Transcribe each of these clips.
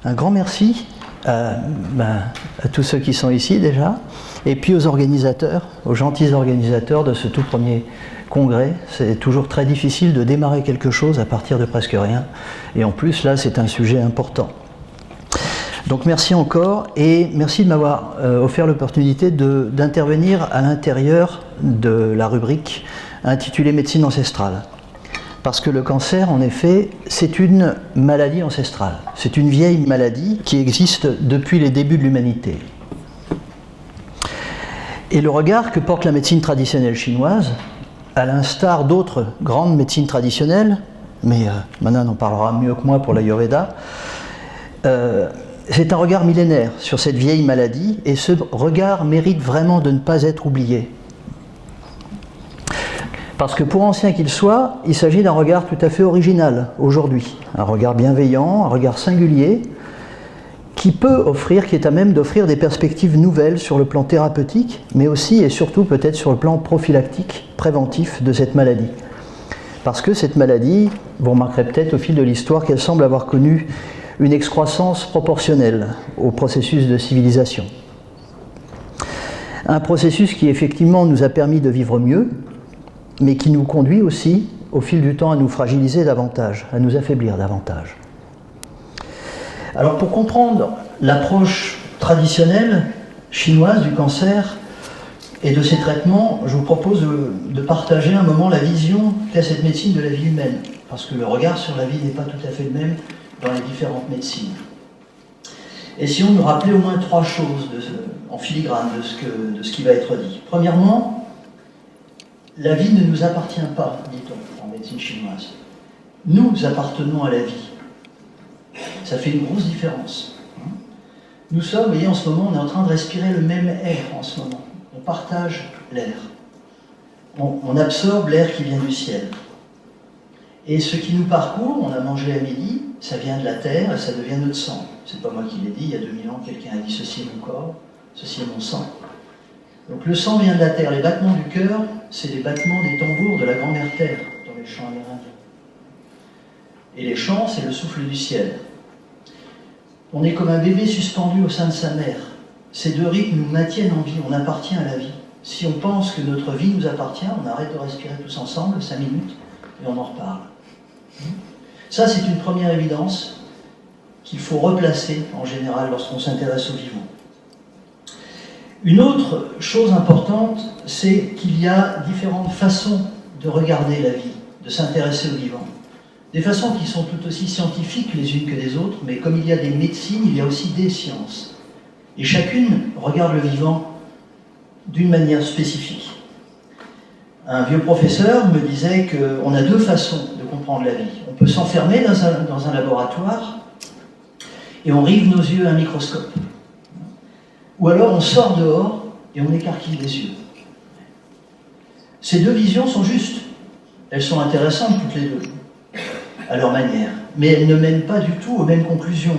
Un grand merci à tous ceux qui sont ici déjà, et puis aux organisateurs, aux gentils organisateurs de ce tout premier congrès. C'est toujours très difficile de démarrer quelque chose à partir de presque rien, et en plus là c'est un sujet important. Donc merci encore, et merci de m'avoir offert l'opportunité d'intervenir à l'intérieur de la rubrique intitulée Médecine ancestrale. Parce que le cancer, en effet, c'est une maladie ancestrale. C'est une vieille maladie qui existe depuis les débuts de l'humanité. Et le regard que porte la médecine traditionnelle chinoise, à l'instar d'autres grandes médecines traditionnelles, mais Manan en parlera mieux que moi pour l'Ayurveda, c'est un regard millénaire sur cette vieille maladie, et ce regard mérite vraiment de ne pas être oublié. Parce que pour ancien qu'il soit, il s'agit d'un regard tout à fait original aujourd'hui. Un regard bienveillant, un regard singulier, qui peut offrir, qui est à même d'offrir des perspectives nouvelles sur le plan thérapeutique, mais aussi et surtout peut-être sur le plan prophylactique, préventif de cette maladie. Parce que cette maladie, vous remarquerez peut-être au fil de l'histoire qu'elle semble avoir connu une excroissance proportionnelle au processus de civilisation. Un processus qui effectivement nous a permis de vivre mieux, mais qui nous conduit aussi, au fil du temps, à nous fragiliser davantage, à nous affaiblir davantage. Alors pour comprendre l'approche traditionnelle chinoise du cancer et de ses traitements, je vous propose de partager un moment la vision qu'a cette médecine de la vie humaine, parce que le regard sur la vie n'est pas tout à fait le même dans les différentes médecines. Essayons de nous rappeler au moins trois choses en filigrane de ce qui va être dit. Premièrement, la vie ne nous appartient pas, dit-on en médecine chinoise. Nous appartenons à la vie. Ça fait une grosse différence. Nous sommes, vous voyez, en ce moment, on est en train de respirer le même air en ce moment. On partage l'air. On absorbe l'air qui vient du ciel. Et ce qui nous parcourt, on a mangé à midi, ça vient de la terre et ça devient notre sang. C'est pas moi qui l'ai dit, il y a 2000 ans, quelqu'un a dit ceci est mon corps, ceci est mon sang. Donc le sang vient de la terre, les battements du cœur, c'est les battements des tambours de la grand-mère terre dans les chants amérindiens. Et les chants, c'est le souffle du ciel. On est comme un bébé suspendu au sein de sa mère. Ces deux rythmes nous maintiennent en vie, on appartient à la vie. Si on pense que notre vie nous appartient, on arrête de respirer tous ensemble, 5 minutes, et on en reparle. Ça, c'est une première évidence qu'il faut replacer en général lorsqu'on s'intéresse aux vivants. Une autre chose importante, c'est qu'il y a différentes façons de regarder la vie, de s'intéresser aux vivants. Des façons qui sont tout aussi scientifiques les unes que les autres, mais comme il y a des médecines, il y a aussi des sciences. Et chacune regarde le vivant d'une manière spécifique. Un vieux professeur me disait qu'on a deux façons de comprendre la vie. On peut s'enfermer dans un laboratoire et on rive nos yeux à un microscope. Ou alors on sort dehors et on écarquille les yeux. Ces deux visions sont justes. Elles sont intéressantes toutes les deux, à leur manière. Mais elles ne mènent pas du tout aux mêmes conclusions,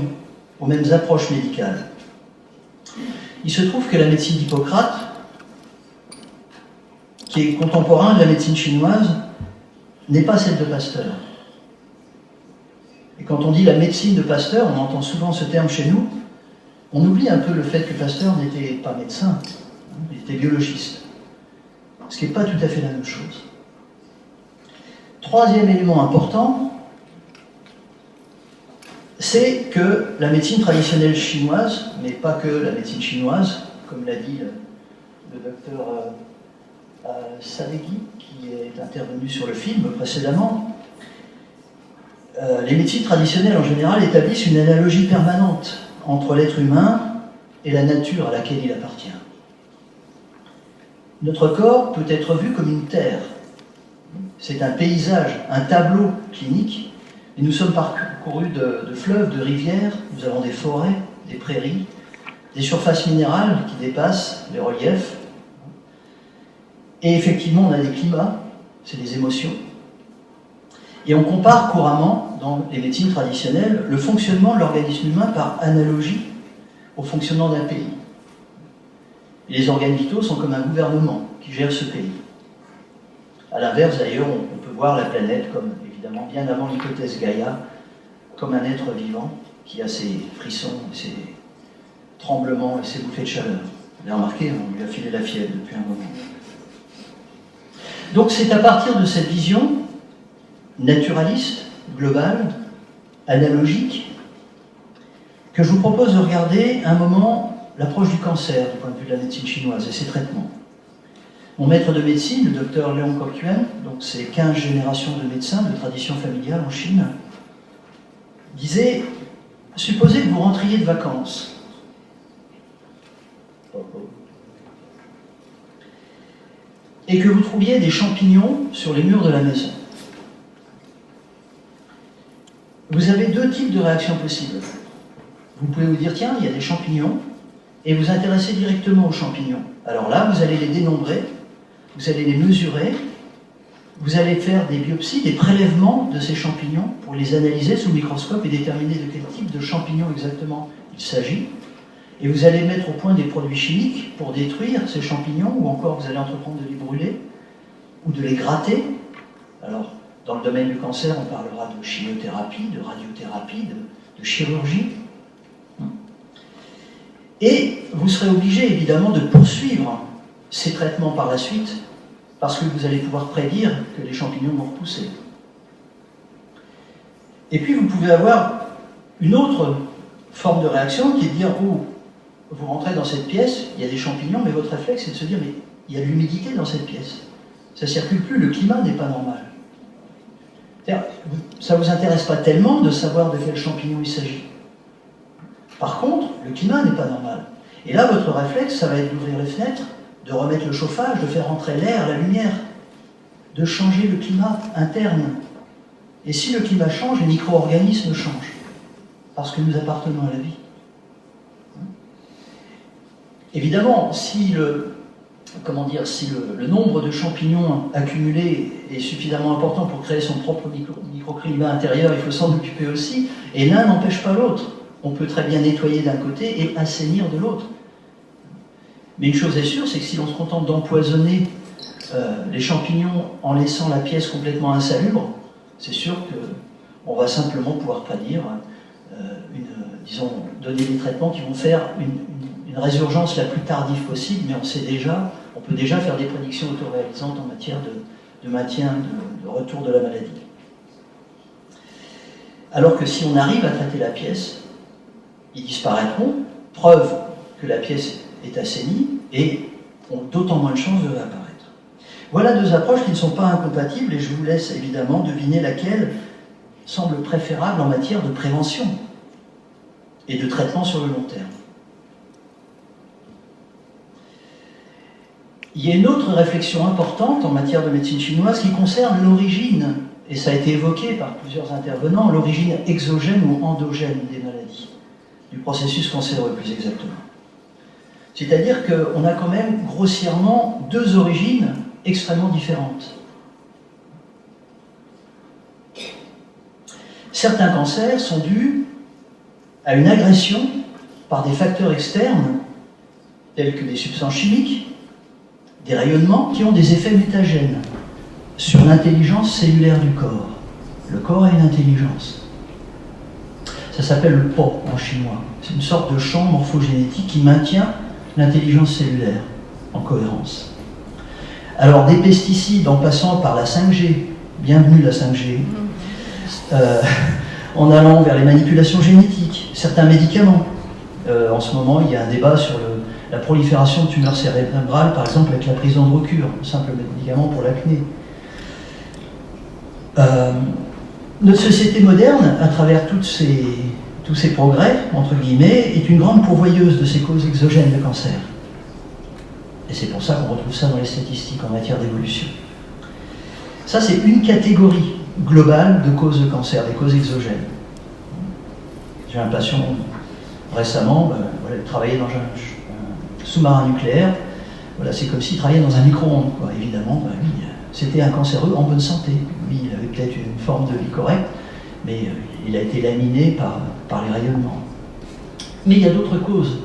aux mêmes approches médicales. Il se trouve que la médecine d'Hippocrate, qui est contemporain de la médecine chinoise, n'est pas celle de Pasteur. Et quand on dit la médecine de Pasteur, on entend souvent ce terme chez nous, on oublie un peu le fait que Pasteur n'était pas médecin, il était biologiste. Ce qui n'est pas tout à fait la même chose. Troisième élément important, c'est que la médecine traditionnelle chinoise, mais pas que la médecine chinoise, comme l'a dit le docteur Sadeghi, qui est intervenu sur le film précédemment, les médecines traditionnelles en général établissent une analogie permanente entre l'être humain et la nature à laquelle il appartient. Notre corps peut être vu comme une terre. C'est un paysage, un tableau clinique, et nous sommes parcourus de fleuves, de rivières, nous avons des forêts, des prairies, des surfaces minérales qui dépassent les reliefs, et effectivement on a des climats, c'est des émotions. Et on compare couramment, dans les médecines traditionnelles, le fonctionnement de l'organisme humain par analogie au fonctionnement d'un pays. Et les organes vitaux sont comme un gouvernement qui gère ce pays. A l'inverse, d'ailleurs, on peut voir la planète comme, évidemment, bien avant l'hypothèse Gaïa, comme un être vivant qui a ses frissons, ses tremblements et ses bouffées de chaleur. Vous avez remarqué, on lui a filé la fièvre depuis un moment. Donc c'est à partir de cette vision naturaliste, globale, analogique, que je vous propose de regarder un moment l'approche du cancer du point de vue de la médecine chinoise et ses traitements. Mon maître de médecine, le docteur Léon Kokyuan, donc c'est 15 générations de médecins de tradition familiale en Chine, disait « Supposez que vous rentriez de vacances. Et que vous trouviez des champignons sur les murs de la maison. Vous avez deux types de réactions possibles. Vous pouvez vous dire, tiens, il y a des champignons, et vous intéresser directement aux champignons. Alors là, vous allez les dénombrer, vous allez les mesurer, vous allez faire des biopsies, des prélèvements de ces champignons pour les analyser sous le microscope et déterminer de quel type de champignons exactement il s'agit. Et vous allez mettre au point des produits chimiques pour détruire ces champignons, ou encore vous allez entreprendre de les brûler, ou de les gratter. Alors, dans le domaine du cancer, on parlera de chimiothérapie, de radiothérapie, de chirurgie. Et vous serez obligé, évidemment, de poursuivre ces traitements par la suite, parce que vous allez pouvoir prédire que les champignons vont repousser. Et puis, vous pouvez avoir une autre forme de réaction qui est de dire, oh, vous rentrez dans cette pièce, il y a des champignons, mais votre réflexe, c'est de se dire, mais il y a de l'humidité dans cette pièce. Ça ne circule plus, le climat n'est pas normal. Ça ne vous intéresse pas tellement de savoir de quel champignon il s'agit. Par contre, le climat n'est pas normal. Et là, votre réflexe, ça va être d'ouvrir les fenêtres, de remettre le chauffage, de faire entrer l'air, la lumière, de changer le climat interne. Et si le climat change, les micro-organismes changent, parce que nous appartenons à la vie. Évidemment, si le nombre de champignons accumulés est suffisamment important pour créer son propre microclimat intérieur, il faut s'en occuper aussi, et l'un n'empêche pas l'autre. On peut très bien nettoyer d'un côté et assainir de l'autre. Mais une chose est sûre, c'est que si l'on se contente d'empoisonner les champignons en laissant la pièce complètement insalubre, c'est sûr qu'on va simplement pouvoir prédire, donner des traitements qui vont faire une résurgence la plus tardive possible, mais on peut déjà faire des prédictions autoréalisantes en matière de maintien, de retour de la maladie. Alors que si on arrive à traiter la pièce, ils disparaîtront, preuve que la pièce est assainie et ont d'autant moins de chances de réapparaître. Voilà deux approches qui ne sont pas incompatibles et je vous laisse évidemment deviner laquelle semble préférable en matière de prévention et de traitement sur le long terme. Il y a une autre réflexion importante en matière de médecine chinoise qui concerne l'origine, et ça a été évoqué par plusieurs intervenants, l'origine exogène ou endogène des maladies, du processus cancéreux plus exactement. C'est-à-dire qu'on a quand même grossièrement deux origines extrêmement différentes. Certains cancers sont dus à une agression par des facteurs externes, tels que des substances chimiques, des rayonnements, qui ont des effets mutagènes sur l'intelligence cellulaire du corps. Le corps a une intelligence. Ça s'appelle le Po en chinois. C'est une sorte de champ morphogénétique qui maintient l'intelligence cellulaire en cohérence. Alors des pesticides en passant par la 5G, bienvenue la 5G, en allant vers les manipulations génétiques, certains médicaments. En ce moment, il y a un débat sur la prolifération de tumeurs cérébrales, par exemple avec la prise d'Androcur, un simple médicament pour l'acné. Notre société moderne, à travers tous ces progrès, entre guillemets, est une grande pourvoyeuse de ces causes exogènes de cancer. Et c'est pour ça qu'on retrouve ça dans les statistiques en matière d'évolution. Ça, c'est une catégorie globale de causes de cancer, des causes exogènes. J'ai un patient récemment, il travaillait dans un sous-marin nucléaire. Voilà, c'est comme s'il travaillait dans un micro-ondes, quoi. Évidemment, lui, c'était un cancéreux en bonne santé. Lui, il avait peut-être une forme de vie correcte, mais il a été laminé par les rayonnements. Mais il y a d'autres causes.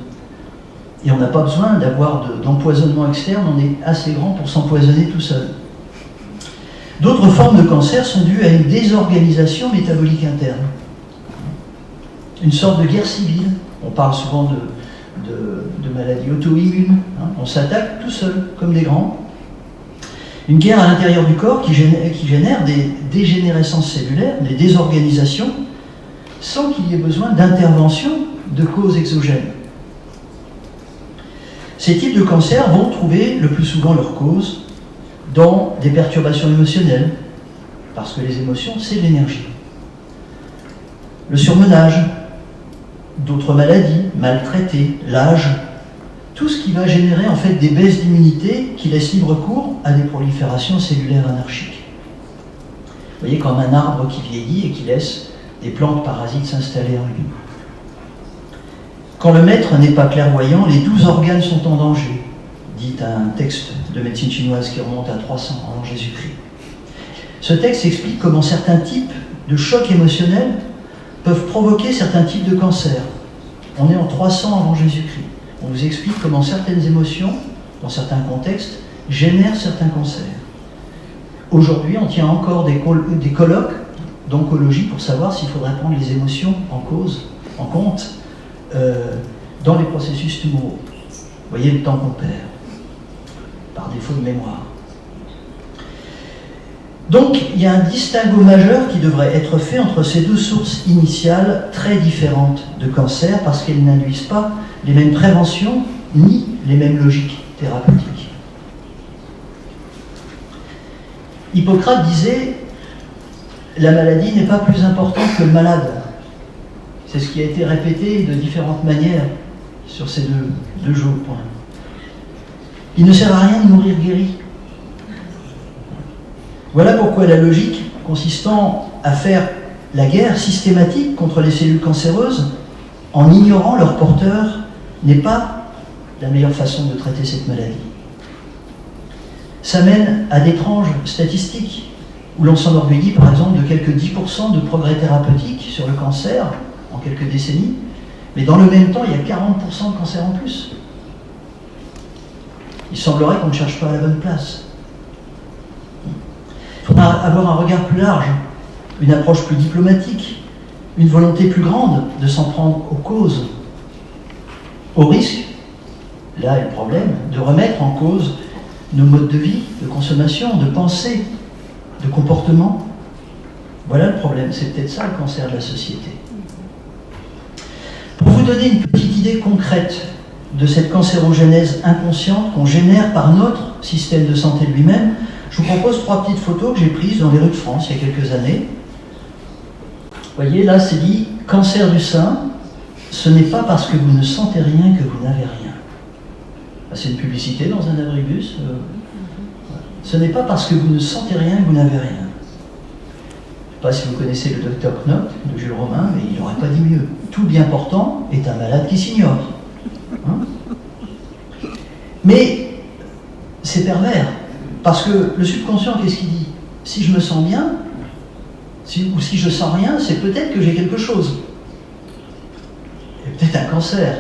Et on n'a pas besoin d'avoir d'empoisonnement externe, on est assez grand pour s'empoisonner tout seul. D'autres formes de cancer sont dues à une désorganisation métabolique interne. une sorte de guerre civile. On parle souvent de maladies auto-immunes. Hein. On s'attaque tout seul, comme des grands. Une guerre à l'intérieur du corps qui génère des dégénérescences cellulaires, des désorganisations, sans qu'il y ait besoin d'intervention de causes exogènes. Ces types de cancers vont trouver le plus souvent leur cause dans des perturbations émotionnelles, parce que les émotions, c'est de l'énergie. Le surmenage, d'autres maladies, maltraitées, l'âge, tout ce qui va générer en fait des baisses d'immunité qui laissent libre cours à des proliférations cellulaires anarchiques. Vous voyez, comme un arbre qui vieillit et qui laisse des plantes parasites s'installer en lui. Quand le maître n'est pas clairvoyant, les 12 organes sont en danger, dit un texte de médecine chinoise qui remonte à 300 avant Jésus-Christ. Ce texte explique comment certains types de chocs émotionnels peuvent provoquer certains types de cancers. On est en 300 avant Jésus-Christ. On vous explique comment certaines émotions, dans certains contextes, génèrent certains cancers. Aujourd'hui, on tient encore des colloques d'oncologie pour savoir s'il faudrait prendre les émotions en compte, dans les processus tumoraux. Vous voyez le temps qu'on perd, par défaut de mémoire. Donc, il y a un distinguo majeur qui devrait être fait entre ces deux sources initiales très différentes de cancer, parce qu'elles n'induisent pas les mêmes préventions, ni les mêmes logiques thérapeutiques. Hippocrate disait « La maladie n'est pas plus importante que le malade ». C'est ce qui a été répété de différentes manières sur ces deux points. Il ne sert à rien de mourir guéri. Voilà pourquoi la logique consistant à faire la guerre systématique contre les cellules cancéreuses en ignorant leurs porteurs n'est pas la meilleure façon de traiter cette maladie. Ça mène à d'étranges statistiques où l'on s'enorgueillit par exemple de quelques 10% de progrès thérapeutiques sur le cancer en quelques décennies, mais dans le même temps, il y a 40% de cancers en plus. Il semblerait qu'on ne cherche pas à la bonne place. Il faudra avoir un regard plus large, une approche plus diplomatique, une volonté plus grande de s'en prendre aux causes, au risque, là est le problème, de remettre en cause nos modes de vie, de consommation, de pensée, de comportement. Voilà le problème, c'est peut-être ça le cancer de la société. Pour vous donner une petite idée concrète de cette cancérogénèse inconsciente qu'on génère par notre système de santé lui-même, je vous propose 3 petites photos que j'ai prises dans les rues de France il y a quelques années. Vous voyez, là c'est dit « Cancer du sein, ce n'est pas parce que vous ne sentez rien que vous n'avez rien ». C'est une publicité dans un abribus. Ce n'est pas parce que vous ne sentez rien que vous n'avez rien. Je ne sais pas si vous connaissez le docteur Knop de Jules Romain, mais il n'aurait pas dit mieux. Tout bien portant est un malade qui s'ignore. Hein? Mais c'est pervers, parce que le subconscient, qu'est-ce qu'il dit? Si je me sens bien, ou si je sens rien, c'est peut-être que j'ai quelque chose. Il y a peut-être un cancer.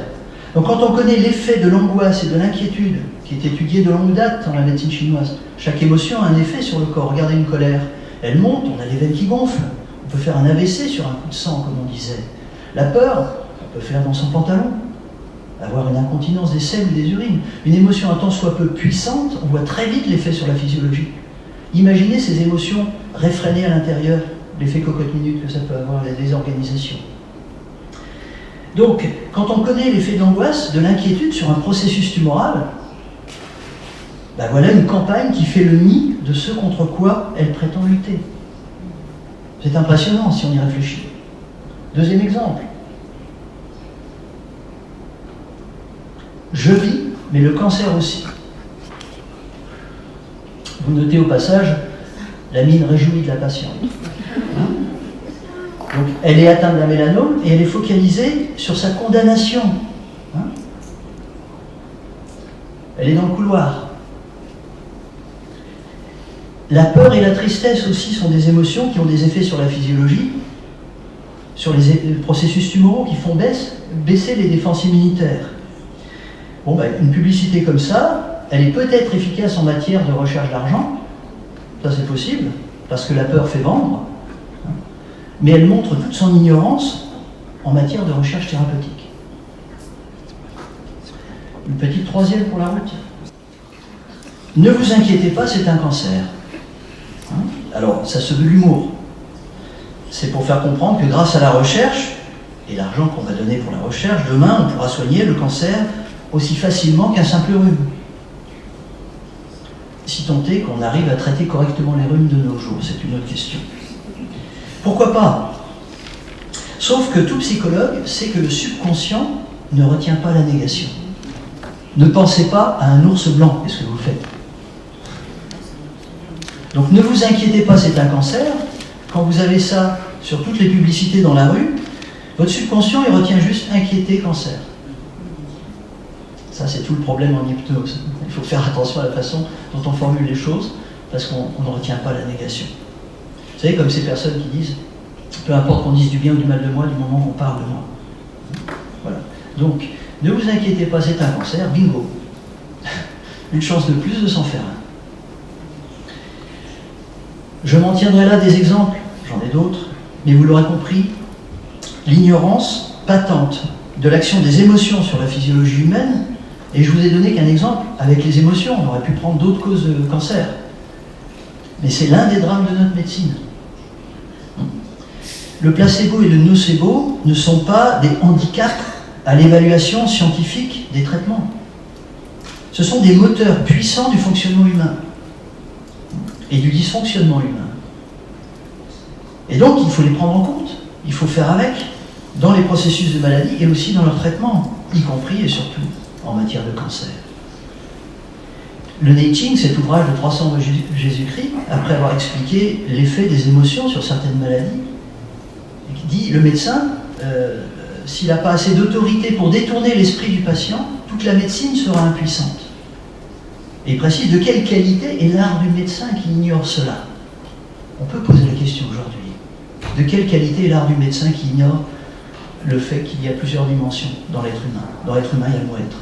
Donc quand on connaît l'effet de l'angoisse et de l'inquiétude, qui est étudié de longue date dans la médecine chinoise, chaque émotion a un effet sur le corps. Regardez une colère, elle monte, on a les veines qui gonflent, on peut faire un AVC sur un coup de sang, comme on disait. La peur, on peut faire dans son pantalon, avoir une incontinence des selles ou des urines. Une émotion un tant soit peu puissante, on voit très vite l'effet sur la physiologie. Imaginez ces émotions réfrénées à l'intérieur, l'effet cocotte-minute que ça peut avoir, la désorganisation. Donc, quand on connaît l'effet de l'angoisse, de l'inquiétude sur un processus tumoral, ben voilà une campagne qui fait le nid de ce contre quoi elle prétend lutter. C'est impressionnant si on y réfléchit. Deuxième exemple. Je vis, mais le cancer aussi. Vous notez au passage la mine réjouie de la patiente. Hein? Donc, elle est atteinte d'un mélanome et elle est focalisée sur sa condamnation. Hein? Elle est dans le couloir. La peur et la tristesse aussi sont des émotions qui ont des effets sur la physiologie, sur les processus tumoraux qui font baisser les défenses immunitaires. Bon, ben, une publicité comme ça, elle est peut-être efficace en matière de recherche d'argent, ça c'est possible, parce que la peur fait vendre, mais elle montre toute son ignorance en matière de recherche thérapeutique. Une petite troisième pour la route. Ne vous inquiétez pas, c'est un cancer. Hein? Alors, ça se veut l'humour. C'est pour faire comprendre que grâce à la recherche, et l'argent qu'on va donner pour la recherche, demain on pourra soigner le cancer aussi facilement qu'un simple rhume. Si tant est qu'on arrive à traiter correctement les rhumes de nos jours, c'est une autre question. Pourquoi pas? Sauf que tout psychologue sait que le subconscient ne retient pas la négation. Ne pensez pas à un ours blanc, qu'est-ce que vous faites? Donc ne vous inquiétez pas, c'est un cancer. Quand vous avez ça sur toutes les publicités dans la rue, votre subconscient il retient juste inquiété cancer. Ça c'est tout le problème en hypnose. Il faut faire attention à la façon dont on formule les choses, parce qu'on ne retient pas la négation. Vous savez, comme ces personnes qui disent, peu importe qu'on dise du bien ou du mal de moi, du moment qu'on parle de moi. Voilà. Donc, ne vous inquiétez pas, c'est un cancer, bingo. Une chance de plus de s'en faire un. Je m'en tiendrai là des exemples, j'en ai d'autres, mais vous l'aurez compris, l'ignorance patente de l'action des émotions sur la physiologie humaine, et je vous ai donné qu'un exemple avec les émotions, on aurait pu prendre d'autres causes de cancer. Mais c'est l'un des drames de notre médecine. Le placebo et le nocebo ne sont pas des handicaps à l'évaluation scientifique des traitements. Ce sont des moteurs puissants du fonctionnement humain et du dysfonctionnement humain. Et donc, il faut les prendre en compte. Il faut faire avec dans les processus de maladie et aussi dans leur traitement, y compris et surtout en matière de cancer. Le Neijing, cet ouvrage de 300 de Jésus-Christ, après avoir expliqué l'effet des émotions sur certaines maladies, dit le médecin, s'il n'a pas assez d'autorité pour détourner l'esprit du patient, toute la médecine sera impuissante. Et il précise de quelle qualité est l'art du médecin qui ignore cela. On peut poser la question aujourd'hui. De quelle qualité est l'art du médecin qui ignore le fait qu'il y a plusieurs dimensions dans l'être humain? Dans l'être humain, il y a le mot être.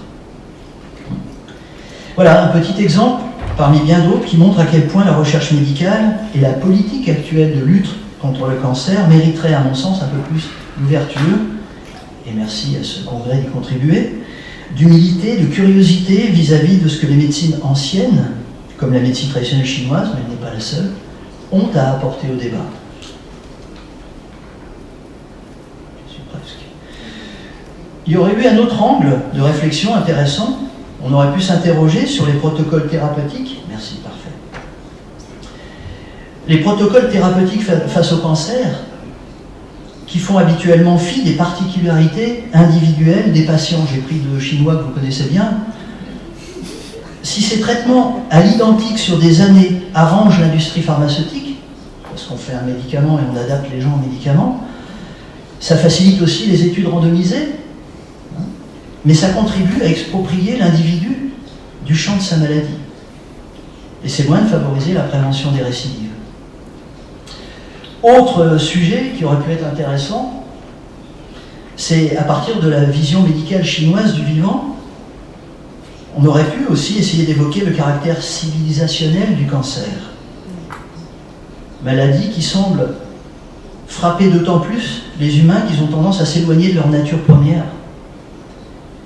Voilà un petit exemple, parmi bien d'autres, qui montre à quel point la recherche médicale et la politique actuelle de lutte contre le cancer mériteraient, à mon sens, un peu plus d'ouverture, et merci à ce congrès d'y contribuer, d'humilité, de curiosité vis-à-vis de ce que les médecines anciennes, comme la médecine traditionnelle chinoise, mais elle n'est pas la seule, ont à apporter au débat. Je suis presque. Il y aurait eu un autre angle de réflexion intéressant. On aurait pu s'interroger sur les protocoles thérapeutiques. Merci, parfait. Les protocoles thérapeutiques face au cancer, qui font habituellement fi des particularités individuelles des patients. J'ai pris de chinois que vous connaissez bien. Si ces traitements à l'identique sur des années arrangent l'industrie pharmaceutique, parce qu'on fait un médicament et on adapte les gens au médicament, ça facilite aussi les études randomisées, mais ça contribue à exproprier l'individu du champ de sa maladie. Et c'est loin de favoriser la prévention des récidives. Autre sujet qui aurait pu être intéressant, c'est à partir de la vision médicale chinoise du vivant, on aurait pu aussi essayer d'évoquer le caractère civilisationnel du cancer. Maladie qui semble frapper d'autant plus les humains qu'ils ont tendance à s'éloigner de leur nature première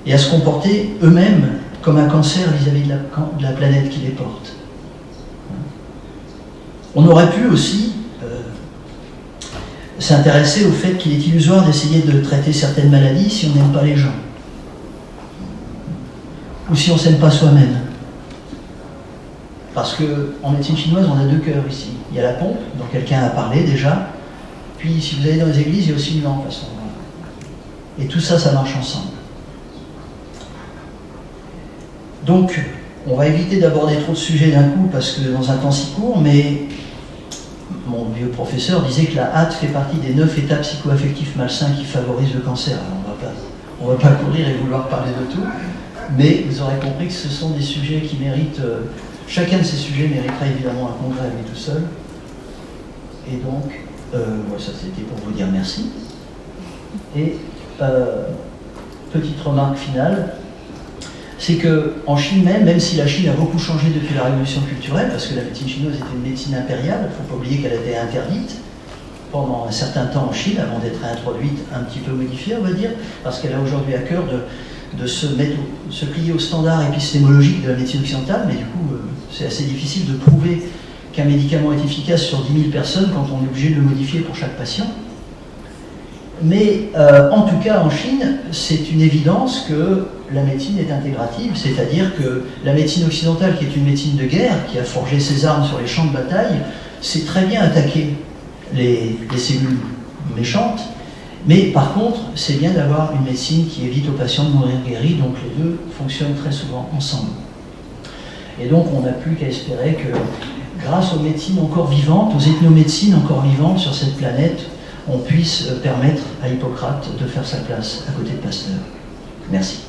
et à se comporter eux-mêmes comme un cancer vis-à-vis de la planète qui les porte. On aurait pu aussi s'intéresser au fait qu'il est illusoire d'essayer de traiter certaines maladies si on n'aime pas les gens. Ou si on ne s'aime pas soi-même. Parce qu'en médecine chinoise, on a deux cœurs ici. Il y a la pompe, dont quelqu'un a parlé déjà. Puis, si vous allez dans les églises, il y a aussi une lampe à ce moment-là. Et tout ça, ça marche ensemble. Donc, on va éviter d'aborder trop de sujets d'un coup, parce que dans un temps si court, mais mon vieux professeur disait que la hâte fait partie des 9 états psycho-affectifs malsains qui favorisent le cancer. Alors, on ne va pas courir et vouloir parler de tout. Mais vous aurez compris que ce sont des sujets qui méritent, chacun de ces sujets mériterait évidemment un congrès à lui tout seul. Et donc, ça c'était pour vous dire merci. Et petite remarque finale, c'est qu'en Chine même si la Chine a beaucoup changé depuis la révolution culturelle, parce que la médecine chinoise était une médecine impériale, il ne faut pas oublier qu'elle a été interdite pendant un certain temps en Chine, avant d'être introduite, un petit peu modifiée, on va dire, parce qu'elle a aujourd'hui à cœur de se plier aux standards épistémologiques de la médecine occidentale, mais du coup, c'est assez difficile de prouver qu'un médicament est efficace sur 10 000 personnes quand on est obligé de le modifier pour chaque patient. Mais en tout cas, en Chine, c'est une évidence que la médecine est intégrative, c'est-à-dire que la médecine occidentale, qui est une médecine de guerre, qui a forgé ses armes sur les champs de bataille, sait très bien attaquer les cellules méchantes, mais par contre, c'est bien d'avoir une médecine qui évite aux patients de mourir guéris, donc les deux fonctionnent très souvent ensemble. Et donc, on n'a plus qu'à espérer que, grâce aux médecines encore vivantes, aux ethnomédecines encore vivantes sur cette planète, on puisse permettre à Hippocrate de faire sa place à côté de Pasteur. Merci.